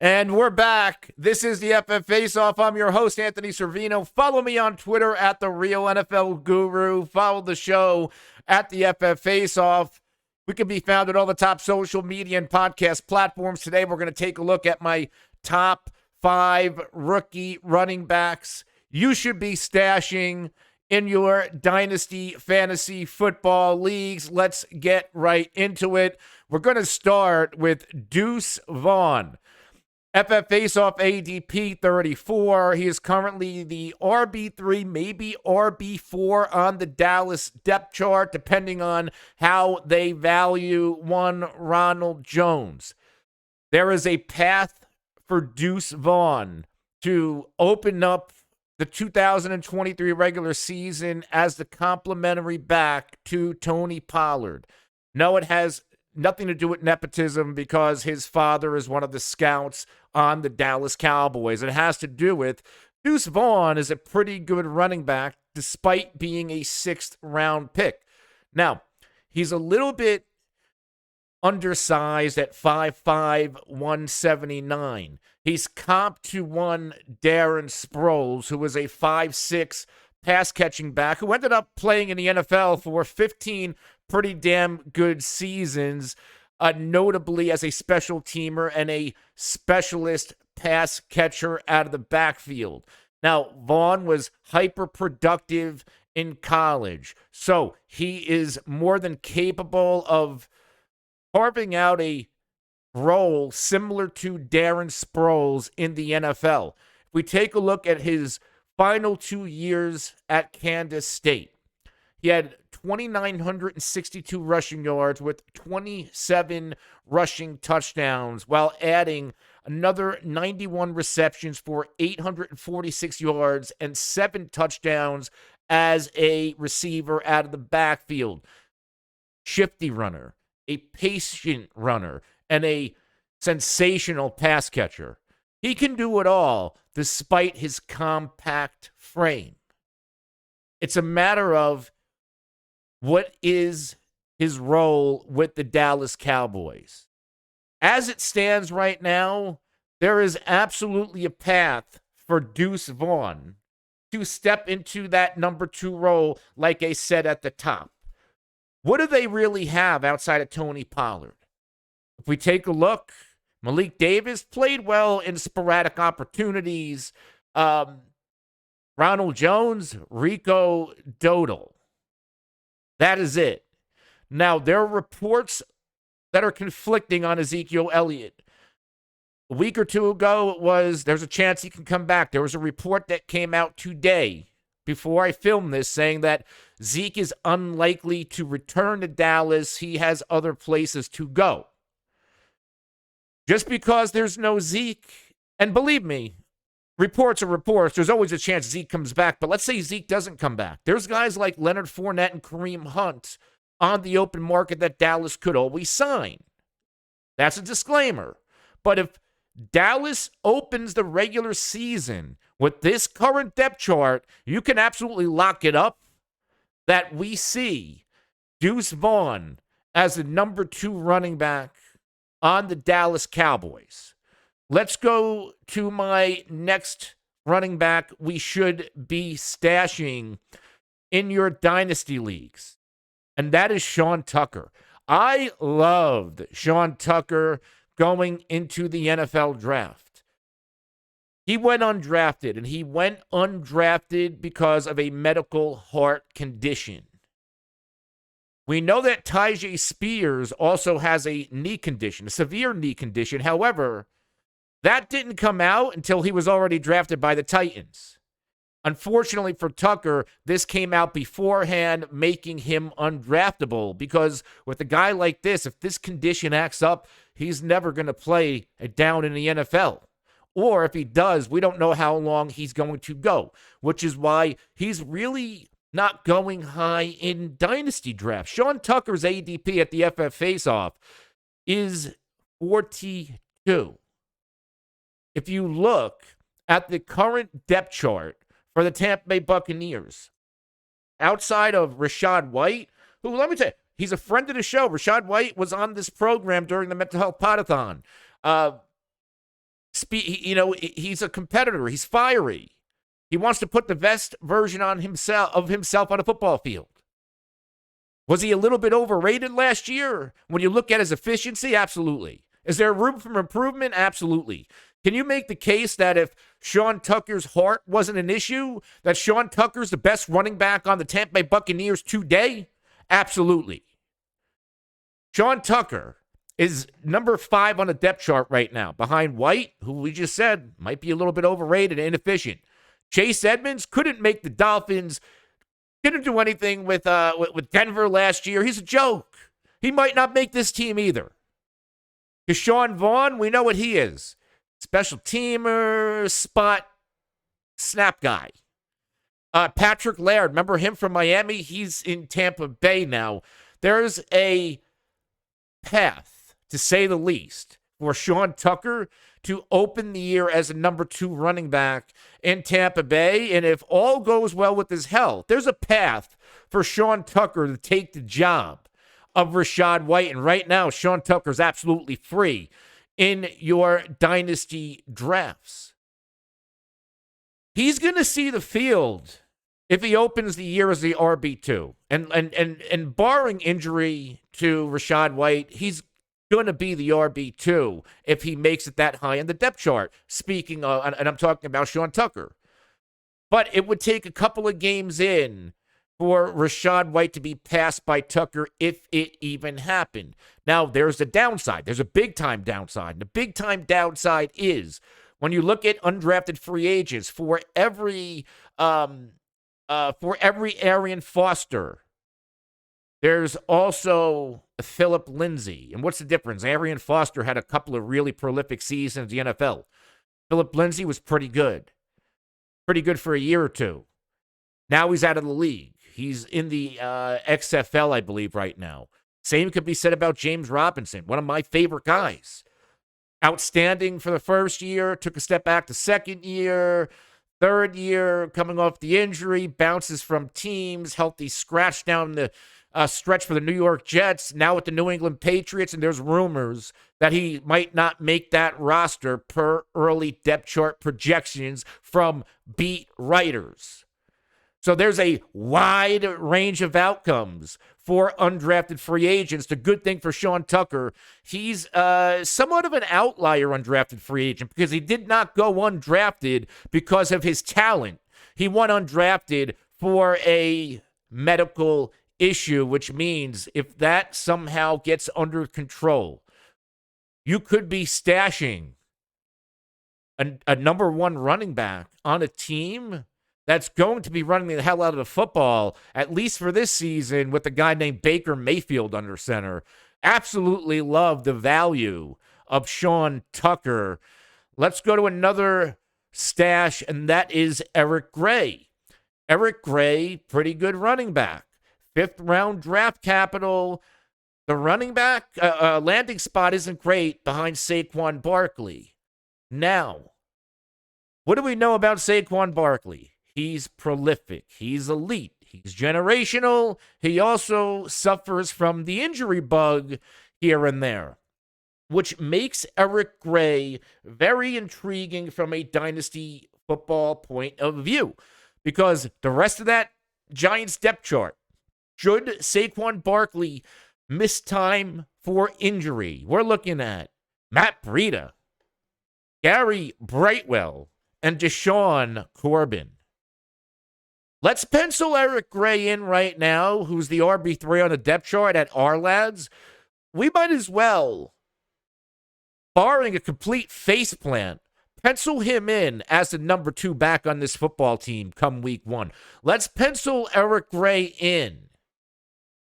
And we're back. This is the FF Face-Off. I'm your host, Anthony Cervino. Follow me on Twitter at The Real NFL Guru. Follow the show at the FF Face-Off. We can be found at all the top social media and podcast platforms. Today, we're going to take a look at my top 5 rookie running backs you should be stashing in your Dynasty fantasy football leagues. Let's get right into it. We're going to start with Deuce Vaughn. FF Face-Off ADP 34. He is currently the RB3, maybe RB4 on the Dallas depth chart, depending on how they value one Ronald Jones. There is a path for Deuce Vaughn to open up the 2023 regular season as the complimentary back to Tony Pollard. No, it has nothing to do with nepotism because his father is one of the scouts on the Dallas Cowboys. It has to do with Deuce Vaughn is a pretty good running back despite being a 6th-round pick. Now, he's a little bit undersized at 5'5", 179. He's comp to one Darren Sproles, who was a 5'6", pass-catching back who ended up playing in the NFL for 15 pretty damn good seasons, notably as a special teamer and a specialist pass catcher out of the backfield. Now, Vaughn was hyper-productive in college, so he is more than capable of carving out a role similar to Darren Sproles in the NFL. If we take a look at his final 2 years at Kansas State, he had 2,962 rushing yards with 27 rushing touchdowns while adding another 91 receptions for 846 yards and 7 touchdowns as a receiver out of the backfield. Shifty runner, a patient runner, and a sensational pass catcher. He can do it all despite his compact frame. It's a matter of what is his role with the Dallas Cowboys. As it stands right now, there is absolutely a path for Deuce Vaughn to step into that number 2 role, like I said at the top. What do they really have outside of Tony Pollard? If we take a look, Malik Davis played well in sporadic opportunities. Ronald Jones, Rico Dowdle. That is it. Now, there are reports that are conflicting on Ezekiel Elliott. A week or two ago, there's a chance he can come back. There was a report that came out today before I filmed this saying that Zeke is unlikely to return to Dallas. He has other places to go. Just because there's no Zeke, and believe me, reports are reports. There's always a chance Zeke comes back. But let's say Zeke doesn't come back. There's guys like Leonard Fournette and Kareem Hunt on the open market that Dallas could always sign. That's a disclaimer. But if Dallas opens the regular season with this current depth chart, you can absolutely lock it up that we see Deuce Vaughn as the number 2 running back on the Dallas Cowboys. Let's go to my next running back we should be stashing in your dynasty leagues, and that is Sean Tucker. I loved Sean Tucker going into the NFL draft. He went undrafted, and he went undrafted because of a medical heart condition. We know that Tyjae Spears also has a knee condition, a severe knee condition. However, that didn't come out until he was already drafted by the Titans. Unfortunately for Tucker, this came out beforehand, making him undraftable because with a guy like this, if this condition acts up, he's never going to play down in the NFL. Or if he does, we don't know how long he's going to go, which is why he's really not going high in dynasty drafts. Sean Tucker's ADP at the FF Face-Off is 42. If you look at the current depth chart for the Tampa Bay Buccaneers, outside of Rachaad White, who, let me tell you, he's a friend of the show. Rachaad White was on this program during the Mental Health Podathon. He's a competitor. He's fiery. He wants to put the best version of himself on a football field. Was he a little bit overrated last year? When you look at his efficiency, absolutely. Is there room for improvement? Absolutely. Can you make the case that if Sean Tucker's heart wasn't an issue, that Sean Tucker's the best running back on the Tampa Bay Buccaneers today? Absolutely. Sean Tucker is number 5 on the depth chart right now, behind White, who we just said might be a little bit overrated and inefficient. Chase Edmonds couldn't make the Dolphins, didn't do anything with Denver last year. He's a joke. He might not make this team either. Deshaun Vaughn, we know what he is. Special teamer, spot, snap guy. Patrick Laird, remember him from Miami? He's in Tampa Bay now. There's a path, to say the least, for Sean Tucker to open the year as a number 2 running back in Tampa Bay. And if all goes well with his health, there's a path for Sean Tucker to take the job of Rachaad White. And right now, Sean Tucker's absolutely free in your dynasty drafts. He's going to see the field if he opens the year as the RB2. And barring injury to Rachaad White, he's going to be the RB2 if he makes it that high in the depth chart. Speaking of, and I'm talking about Sean Tucker. But it would take a couple of games in for Rachaad White to be passed by Tucker if it even happened. Now, there's a downside. There's a big-time downside. And the big-time downside is when you look at undrafted free agents, for every Arian Foster, there's also Philip Lindsay. And what's the difference? Arian Foster had a couple of really prolific seasons in the NFL. Philip Lindsay was pretty good. Pretty good for a year or two. Now he's out of the league. He's in the XFL, I believe, right now. Same could be said about James Robinson, one of my favorite guys. Outstanding for the first year, took a step back the second year, third year, coming off the injury, bounces from teams, healthy scratch down the stretch for the New York Jets, now with the New England Patriots, and there's rumors that he might not make that roster per early depth chart projections from beat writers. So there's a wide range of outcomes for undrafted free agents. The good thing for Sean Tucker, he's somewhat of an outlier undrafted free agent because he did not go undrafted because of his talent. He went undrafted for a medical issue, which means if that somehow gets under control, you could be stashing a number 1 running back on a team that's going to be running the hell out of the football, at least for this season, with a guy named Baker Mayfield under center. Absolutely love the value of Sean Tucker. Let's go to another stash, and that is Eric Gray. Eric Gray, pretty good running back. 5th round draft capital. The running back landing spot isn't great behind Saquon Barkley. Now, what do we know about Saquon Barkley? He's prolific. He's elite. He's generational. He also suffers from the injury bug here and there, which makes Eric Gray very intriguing from a dynasty football point of view, because the rest of that Giants depth chart, should Saquon Barkley miss time for injury, we're looking at Matt Breida, Gary Brightwell, and Deshaun Corbin. Let's pencil Eric Gray in right now, who's the RB3 on the depth chart at our lads. We might as well, barring a complete faceplant, pencil him in as the number 2 back on this football team come week 1. Let's pencil Eric Gray in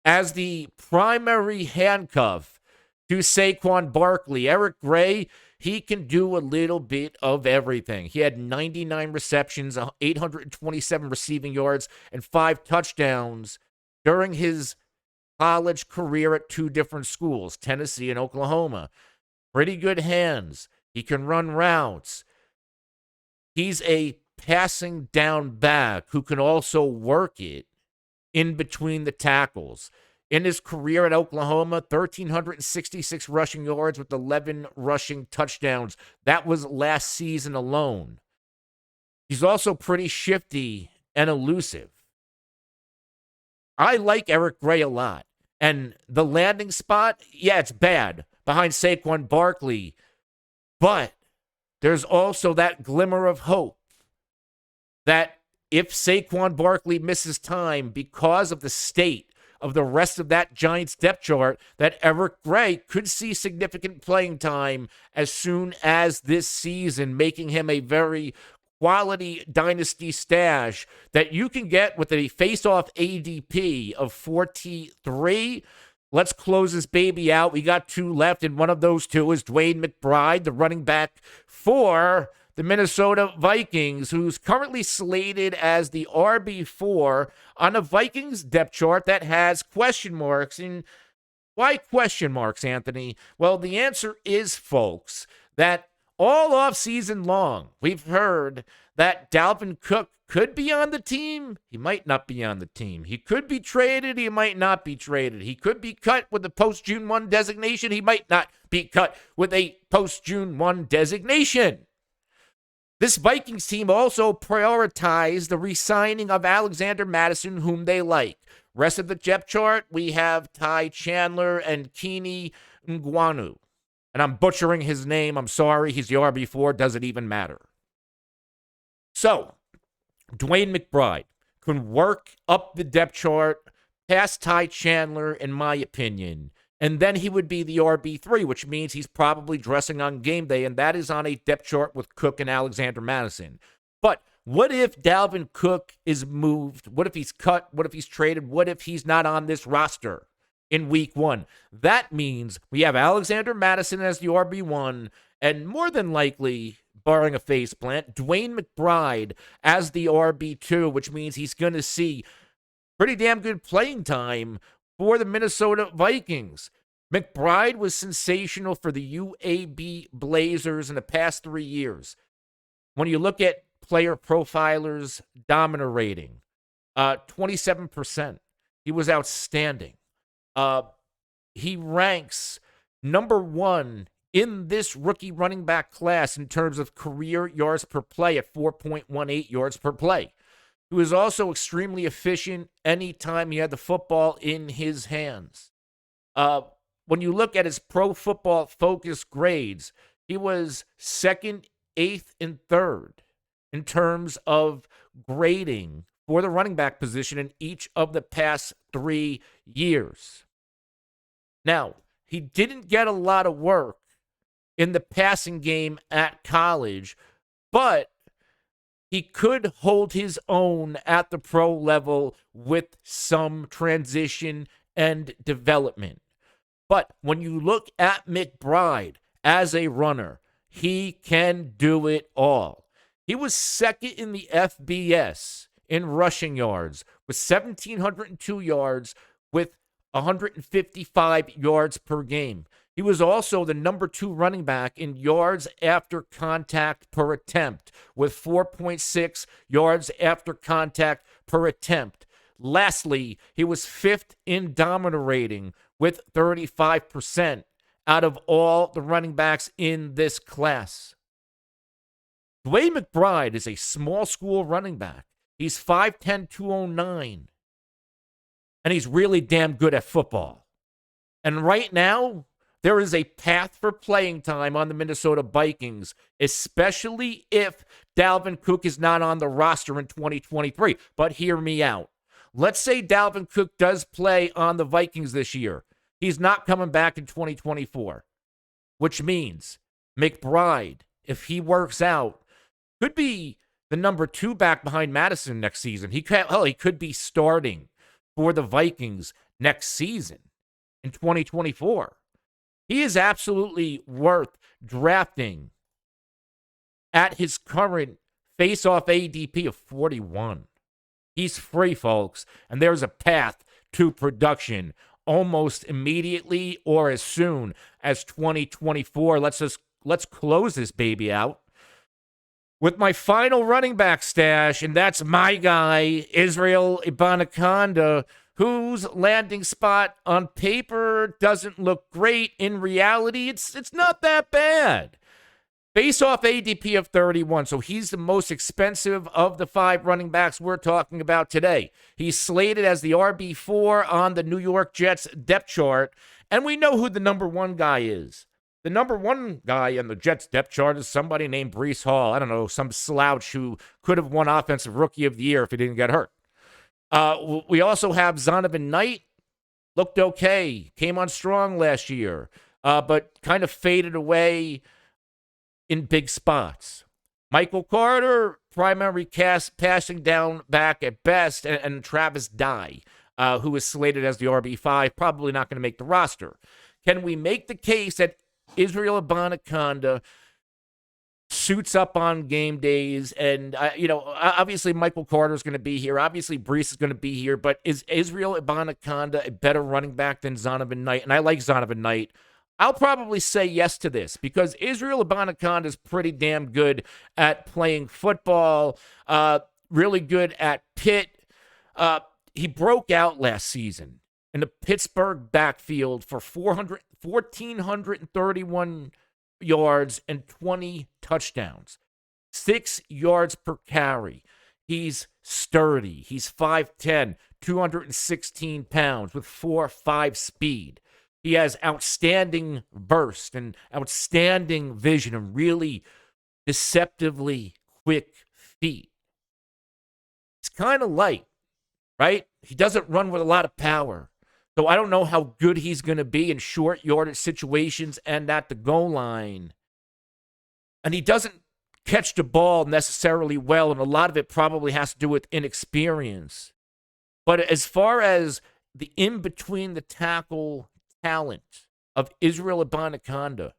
as the primary handcuff to Saquon Barkley. Eric Gray, he can do a little bit of everything. He had 99 receptions, 827 receiving yards, and 5 touchdowns during his college career at 2 different schools, Tennessee and Oklahoma. Pretty good hands. He can run routes. He's a passing down back who can also work it in between the tackles. in his career at Oklahoma, 1,366 rushing yards with 11 rushing touchdowns. That was last season alone. He's also pretty shifty and elusive. I like Eric Gray a lot. And the landing spot, yeah, it's bad behind Saquon Barkley. But there's also that glimmer of hope that if Saquon Barkley misses time because of the state of the rest of that Giants depth chart, that Eric Gray could see significant playing time as soon as this season, making him a very quality dynasty stash that you can get with a face-off ADP of 43. Let's close this baby out. We got two left, and one of those two is DeWayne McBride, the running back for the Minnesota Vikings, who's currently slated as the RB4 on a Vikings depth chart that has question marks. And why question marks, Anthony? Well, the answer is, folks, that all offseason long, we've heard that Dalvin Cook could be on the team. He might not be on the team. He could be traded. He might not be traded. He could be cut with a post-June 1 designation. He might not be cut with a post-June 1 designation. This Vikings team also prioritized the re-signing of Alexander Mattison, whom they like. Rest of the depth chart, we have Ty Chandler and Keeney Ngwanu. And I'm butchering his name. I'm sorry. He's the RB4. Doesn't even matter. So, DeWayne McBride can work up the depth chart past Ty Chandler, in my opinion. And then he would be the RB3, which means he's probably dressing on game day, and that is on a depth chart with Cook and Alexander Mattison. But what if Dalvin Cook is moved? What if he's cut? What if he's traded? What if he's not on this roster in week 1? That means we have Alexander Mattison as the RB1, and more than likely, barring a faceplant, DeWayne McBride as the RB2, which means he's going to see pretty damn good playing time for the Minnesota Vikings. McBride was sensational for the UAB Blazers in the past 3 years. When you look at player profilers' dominant rating, 27%. He was outstanding. He ranks number 1 in this rookie running back class in terms of career yards per play at 4.18 yards per play. He was also extremely efficient anytime he had the football in his hands. When you look at his Pro Football Focus grades, he was 2nd, 8th, and 3rd in terms of grading for the running back position in each of the past 3 years. Now, he didn't get a lot of work in the passing game at college, but he could hold his own at the pro level with some transition and development. But when you look at McBride as a runner, he can do it all. He was 2nd in the FBS in rushing yards with 1,702 yards with 155 yards per game. He was also the number 2 running back in yards after contact per attempt with 4.6 yards after contact per attempt. Lastly, he was 5th in dominant rating with 35% out of all the running backs in this class. DeWayne McBride is a small school running back. He's 5'10", 209. And he's really damn good at football. And right now, there is a path for playing time on the Minnesota Vikings, especially if Dalvin Cook is not on the roster in 2023. But hear me out. Let's say Dalvin Cook does play on the Vikings this year. He's not coming back in 2024, which means McBride, if he works out, could be the number 2 back behind Mattison next season. He could be starting for the Vikings next season in 2024. He is absolutely worth drafting at his current face-off ADP of 41. He's free, folks, and there's a path to production almost immediately or as soon as 2024. Let's close this baby out with my final running back stash, and that's my guy, Israel Abanikanda, whose landing spot on paper doesn't look great. In reality, it's not that bad. Face-off ADP of 31, so he's the most expensive of the 5 running backs we're talking about today. He's slated as the RB4 on the New York Jets depth chart, and we know who the number 1 guy is. The number 1 guy on the Jets depth chart is somebody named Breece Hall. I don't know, some slouch who could have won Offensive Rookie of the Year if he didn't get hurt. We also have Zonovan Knight. Looked okay, came on strong last year, but kind of faded away in big spots. Michael Carter, primary passing down back at best, and Travis Dye, who is slated as the RB5, probably not going to make the roster. Can we make the case that Israel Abanikanda suits up on game days? And, obviously Michael Carter is going to be here. Obviously Breece is going to be here. But is Israel Abanikanda a better running back than Zonovan Knight? And I like Zonovan Knight. I'll probably say yes to this because Israel Abanikanda is pretty damn good at playing football, really good at Pitt. He broke out last season in the Pittsburgh backfield for 1,431 yards and 20 touchdowns, 6 yards per carry. He's sturdy. He's 5'10", 216 pounds with 4.5 speed. He has outstanding burst and outstanding vision and really deceptively quick feet. He's kind of light, right? He doesn't run with a lot of power. So I don't know how good he's going to be in short yardage situations and at the goal line. And he doesn't catch the ball necessarily well, and a lot of it probably has to do with inexperience. But as far as the in-between the tackle talent of Israel Abanikanda,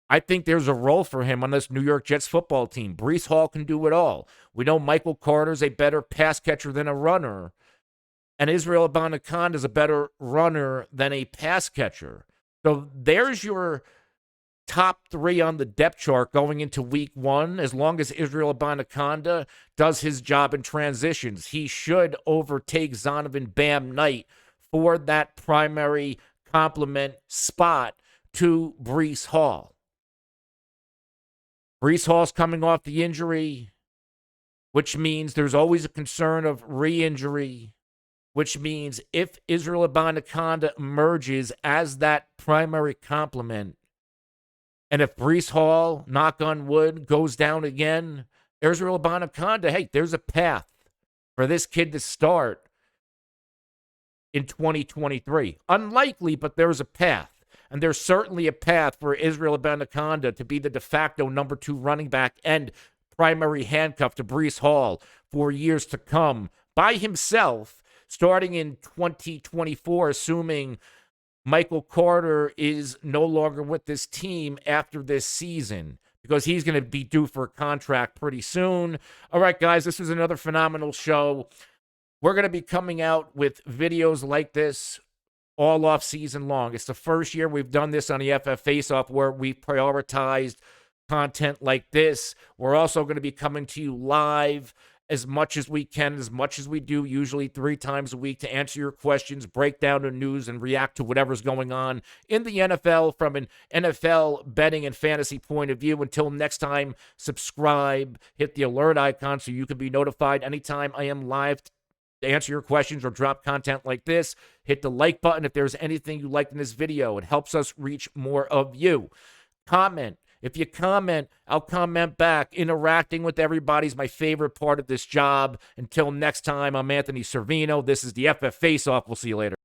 I think there's a role for him on this New York Jets football team. Breece Hall can do it all. We know Michael Carter's a better pass catcher than a runner, and Israel Abanikanda is a better runner than a pass catcher. So there's your top 3 on the depth chart going into week 1. As long as Israel Abanikanda does his job in transitions, he should overtake Zonovan Bam Knight for that primary complement spot to Breece Hall. Breece Hall's coming off the injury, which means there's always a concern of re-injury, which means if Israel Abanikanda emerges as that primary complement, and if Breece Hall, knock on wood, goes down again, Israel Abanikanda, hey, there's a path for this kid to start in 2023. Unlikely, but there's a path. And there's certainly a path for Israel Abanikanda to be the de facto number 2 running back and primary handcuff to Breece Hall for years to come by himself, starting in 2024, assuming Michael Carter is no longer with this team after this season, because he's going to be due for a contract pretty soon. All right, guys, this was another phenomenal show. We're going to be coming out with videos like this all off season long. It's the first year we've done this on the FF Faceoff where we prioritized content like this. We're also going to be coming to you live as much as we can, as much as we do, usually 3 times a week, to answer your questions, break down the news, and react to whatever's going on in the NFL from an NFL betting and fantasy point of view. Until next time, subscribe, hit the alert icon so you can be notified anytime I am live to answer your questions or drop content like this. Hit the like button if there's anything you liked in this video. It helps us reach more of you. Comment. If you comment, I'll comment back. Interacting with everybody is my favorite part of this job. Until next time, I'm Anthony Cervino. This is the FF Faceoff. We'll see you later.